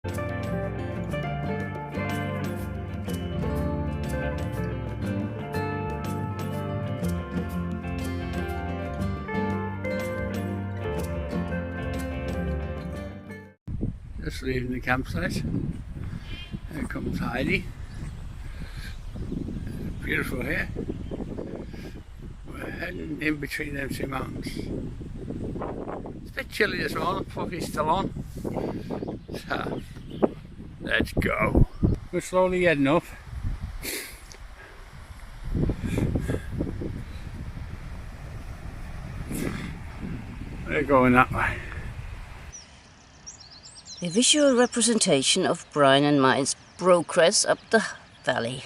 Just leaving the campsite. Here comes Heidi. Beautiful here. We're heading in between them two mountains. It's a bit chilly as well, puffy's still on. So, let's go. We're slowly heading up. We're going that way. A visual representation of Brian and mine's progress up the valley.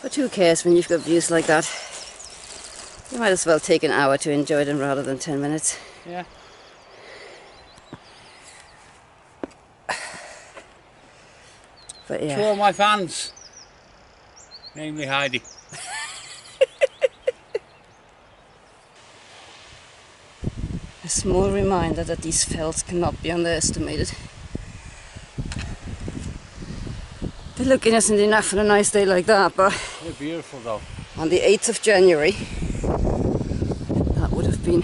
But who cares when you've got views like that? You might as well take an hour to enjoy them rather than 10 minutes. Yeah. But yeah. To all my fans, namely Heidi. A small reminder that these fells cannot be underestimated. They look innocent enough on a nice day like that, but They're beautiful though. on the 8th of January, that would have been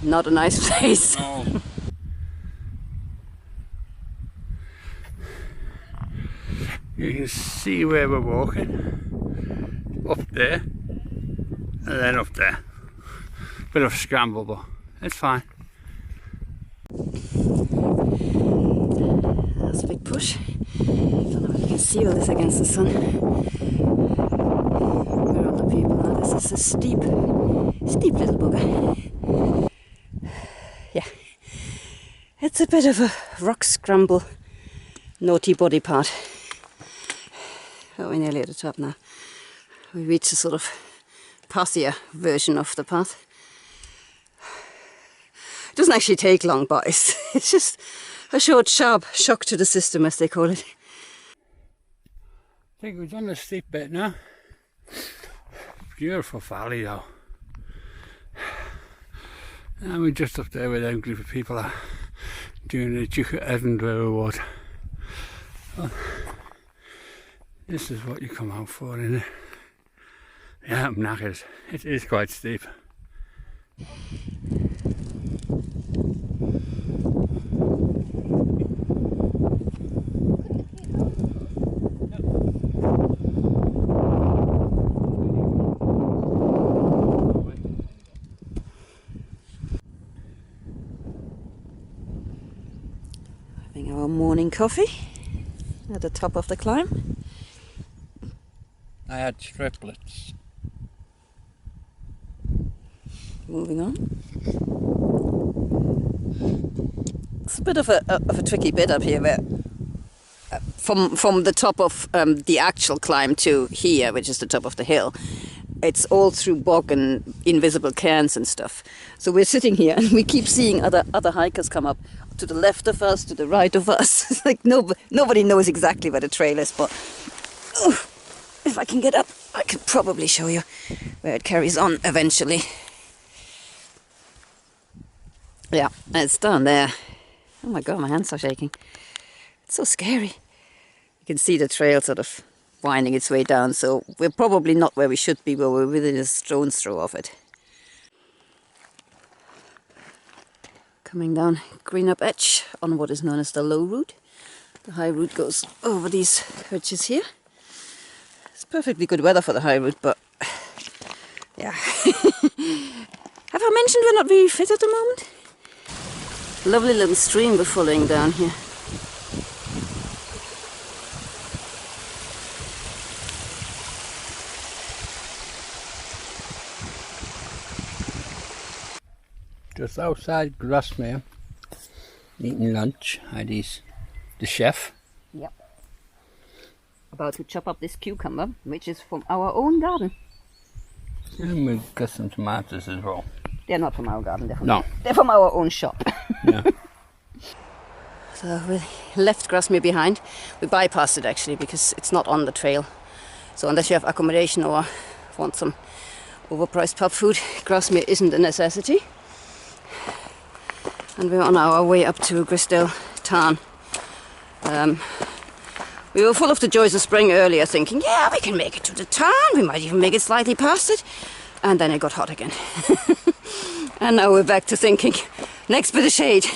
not a nice place. No. You can see where we're walking. Up there, and then up there. Bit of a scramble, but it's fine. That's a big push. I don't know if you can see all this against the sun. Where are the people now? This is a steep little bugger. Yeah. It's a bit of a rock scramble, naughty body part. Oh, we're nearly at the top now. We reached a sort of passier version of the path. It doesn't actually take long, but it's just a short, sharp shock to the system, as they call it. I think we've done the steep bit now. Beautiful valley though. And we're just up there with them group of people that are doing the Duke of Edinburgh Award. Well, this is what you come out for, isn't it? Yeah, I'm knackered. It is quite steep. Having our morning coffee at the top of the climb. I had triplets. Moving on. It's a bit of a tricky bit up here, where from the top of the actual climb to here, which is the top of the hill, it's all through bog and invisible cairns and stuff. So we're sitting here and we keep seeing other hikers come up to the left of us, to the right of us. It's like nobody knows exactly where the trail is, but if I can get up, I could probably show you where it carries on eventually. Yeah, it's down there. Oh my god, my hands are shaking. It's so scary. You can see the trail sort of winding its way down, so we're probably not where we should be, but we're within a stone's throw of it. Coming down Green Up Edge on what is known as the low route. The high route goes over these ridges here. It's perfectly good weather for the high route, but yeah. Have I mentioned we're not very fit at the moment? Lovely little stream we're following down here. Just outside Grasmere, eating lunch. Heidi's the chef. Yep. About to chop up this cucumber, which is from our own garden. And we've got some tomatoes as well. They're not from our garden, No. They're from our own shop. Yeah. So we left Grasmere behind. We bypassed it actually because it's not on the trail. So unless you have accommodation or want some overpriced pub food. Grasmere isn't a necessity. And we're on our way up to Grisdale Tarn. We were full of the joys of spring earlier, thinking, yeah, we can make it to the tarn, we might even make it slightly past it. And then it got hot again. And now we're back to thinking, next bit of shade.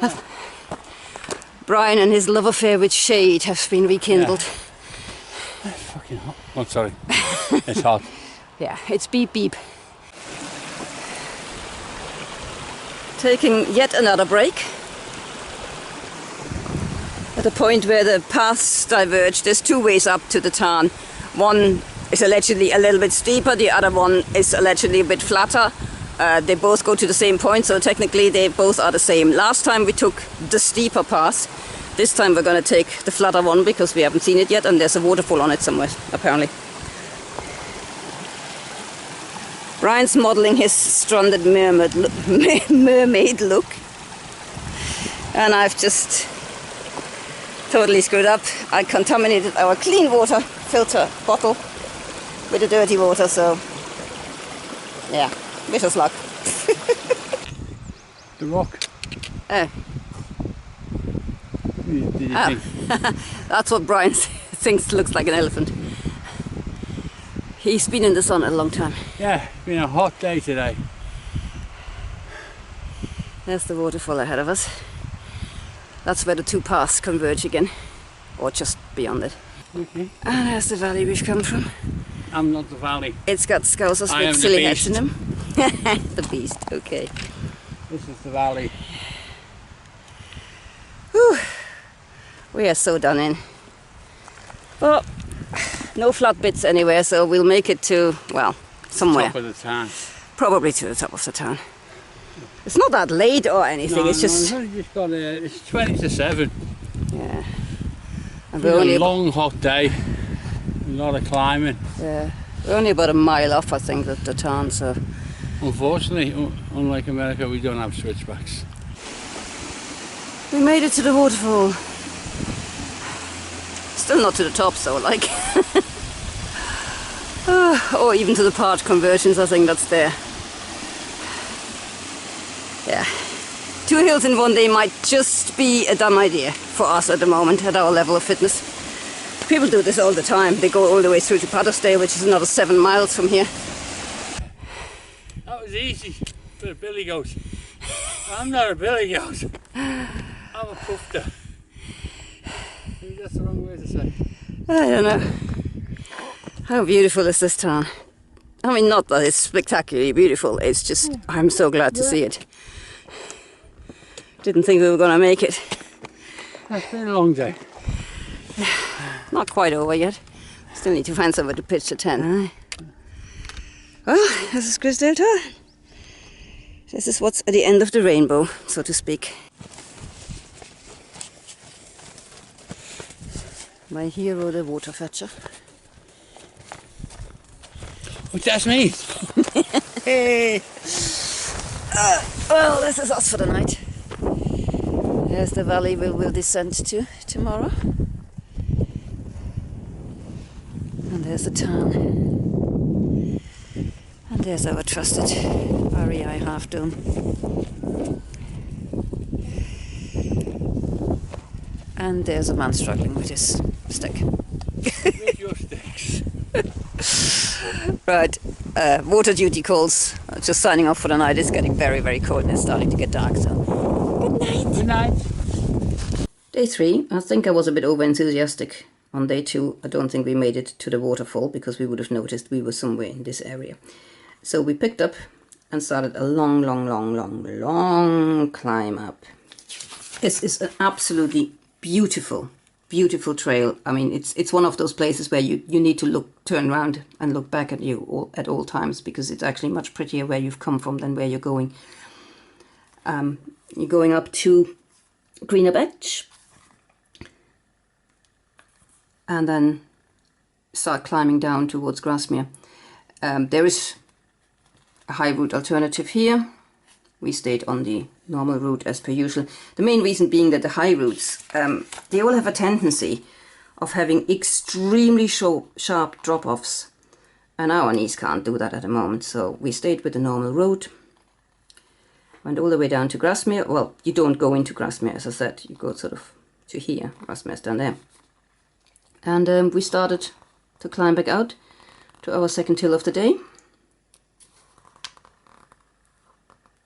Yeah. Brian and his love affair with shade have been rekindled. Yeah. It's fucking hot. Oh, sorry. It's hot. Yeah, it's beep beep. Taking yet another break. At the point where the paths diverge, there's two ways up to the tarn. One is allegedly a little bit steeper, the other one is allegedly a bit flatter. They both go to the same point, so technically they both are the same. Last time we took the steeper path. This time we're going to take the flatter one because we haven't seen it yet, and there's a waterfall on it somewhere, apparently. Brian's modelling his stranded mermaid look. And I've just totally screwed up. I contaminated our clean water filter bottle with the dirty water, so yeah, wish us luck. The rock. Oh. Did you think? That's what Brian thinks looks like an elephant. He's been in the sun a long time. Yeah, it's been a hot day today. There's the waterfall ahead of us. That's where the two paths converge again, or just beyond it. Okay. And there's the valley we've come from. I'm not the valley. It's got Scousers with silly heads in them. The beast, okay. This is the valley. Whew. We are so done in. But no flat bits anywhere, so we'll make it to, well, somewhere. Top of the town. Probably to the top of the town. It's not that late or anything, No, it's just... no, just got it's 20 to 7. Yeah. And It's been a long hot day. A lot of climbing. Yeah. We're only about a mile off, I think, the town, so... Unfortunately, unlike America, we don't have switchbacks. We made it to the waterfall. Still not to the top, so like... or even to the part conversions, I think that's there. Yeah. 2 hills in one day might just be a dumb idea for us at the moment, at our level of fitness. People do this all the time. They go all the way through to Patersdale, which is another 7 miles from here. That was easy for a billy goat. I'm not a billy goat. I'm a pufter. Maybe that's the wrong way to say. I don't know. How beautiful is this town? I mean, not that it's spectacularly beautiful, it's just, I'm so glad to see it. Didn't think we were going to make it. It's been a long day. Not quite over yet. Still need to find somewhere to pitch the tent. Well, this is Grisdale Tarn. This is what's at the end of the rainbow, so to speak. My hero, the water fetcher. Oh, that's me. Hey. Well, this is us for the night. There's the valley we'll descend to tomorrow. And there's the town. And there's our trusted REI half dome. And there's a man struggling with his stick. With your sticks. Right, water duty calls. Just signing off for the night. It's getting very, very cold and it's starting to get dark, so good night. Good night. Day 3, I think I was a bit over-enthusiastic. On day 2, I don't think we made it to the waterfall because we would have noticed we were somewhere in this area. So we picked up and started a long climb up. This is an absolutely beautiful trail. I mean, it's one of those places where you need to turn around and look back at you at all times, because it's actually much prettier where you've come from than where you're going. You're going up to Greenup Edge and then start climbing down towards Grasmere. There is a high route alternative here. We stayed on the normal route as per usual. The main reason being that the high routes, they all have a tendency of having extremely sharp drop-offs and our knees can't do that at the moment, so we stayed with the normal route. Went all the way down to Grasmere. Well, you don't go into Grasmere, as I said, you go sort of to here. Grasmere's down there. And we started to climb back out to our second hill of the day,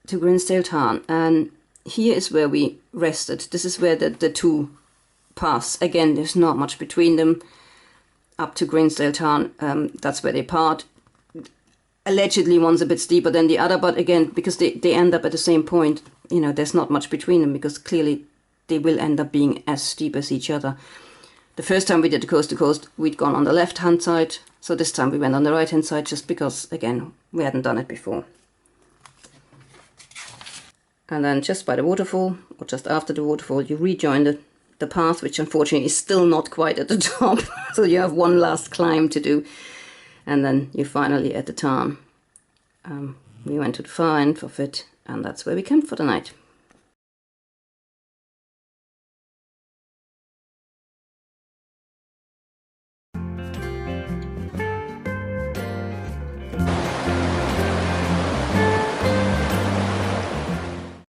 to Grinstead Tarn. And here is where we rested. This is where the two paths, again, there's not much between them, up to Grinstead Tarn. That's where they part. Allegedly one's a bit steeper than the other, but again, because they end up at the same point, you know, there's not much between them, because clearly they will end up being as steep as each other. The first time we did the coast to coast, we'd gone on the left hand side, so this time we went on the right hand side, just because, again, we hadn't done it before. And then just by the waterfall, or just after the waterfall, you rejoin the path, which unfortunately is still not quite at the top, so you have one last climb to do. And then you're finally at the tarn. We went to the far end of it, and that's where we camped for the night.